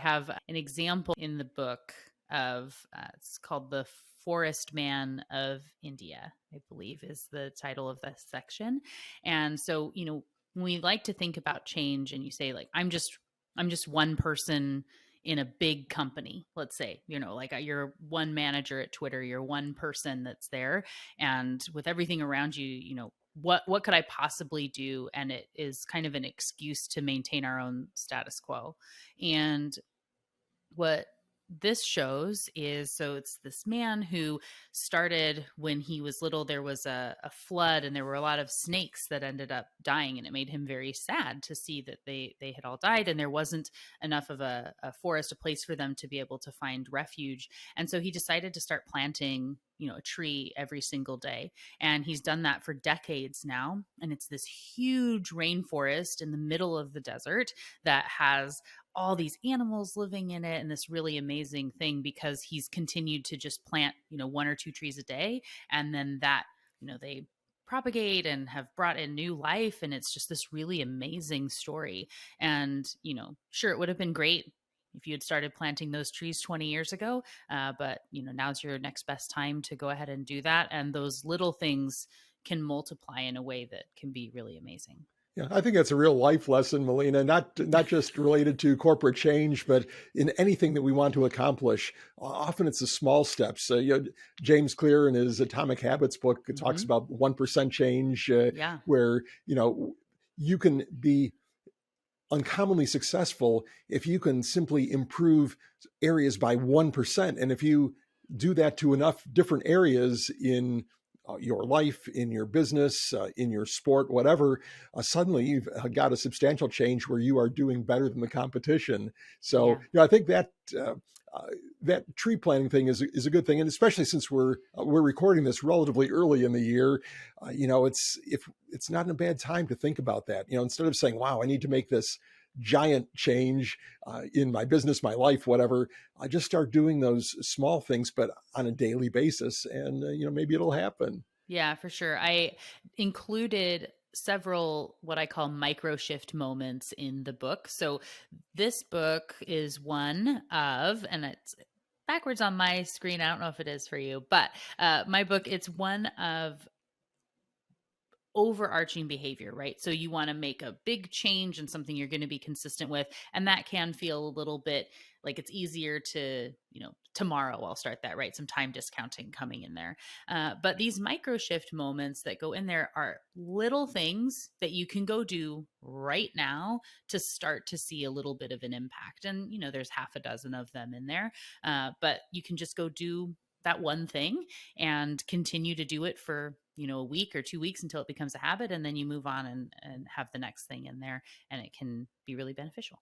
have an example in the book of, it's called The Forest Man of India, I believe is the title of this section. And so, we like to think about change and you say like, I'm just one person in a big company, let's say, like you're one manager at Twitter, you're one person that's there. And with everything around you, what could I possibly do? And it is kind of an excuse to maintain our own status quo. And what this shows is, so it's this man who started when he was little. There was a flood and there were a lot of snakes that ended up dying, and it made him very sad to see that they had all died and there wasn't enough of a forest, a place for them to be able to find refuge. And so he decided to start planting a tree every single day. And he's done that for decades now. And it's this huge rainforest in the middle of the desert that has all these animals living in it, and this really amazing thing because he's continued to just plant, one or two trees a day. And then that, they propagate and have brought in new life. And it's just this really amazing story. And, sure, it would have been great if you had started planting those trees 20 years ago. But, now's your next best time to go ahead and do that. And those little things can multiply in a way that can be really amazing. Yeah, I think that's a real life lesson, Melina, not just related to corporate change, but in anything that we want to accomplish. Often it's the small steps. James Clear in his Atomic Habits book talks about 1% change, where, you can be uncommonly successful if you can simply improve areas by 1%. And if you do that to enough different areas in your life, in your business, in your sport, whatever, suddenly you've got a substantial change where you are doing better than the competition. So, I think that that tree planting thing is a good thing, and especially since we're recording this relatively early in the year, it's not a bad time to think about that. Instead of saying, "Wow, I need to make this giant change in my business, my life, whatever," I just start doing those small things, but on a daily basis, and maybe it'll happen. Yeah, for sure. I included several what I call micro shift moments in the book. So this book is one of, and it's backwards on my screen. I don't know if it is for you, but my book, it's one of overarching behavior, right? So you want to make a big change and something you're going to be consistent with. And that can feel a little bit like it's easier to, tomorrow I'll start that, right? Some time discounting coming in there. But these micro shift moments that go in there are little things that you can go do right now to start to see a little bit of an impact. And, there's half a dozen of them in there. But you can just go do that one thing and continue to do it for a week or 2 weeks until it becomes a habit, and then you move on and have the next thing in there, and it can be really beneficial.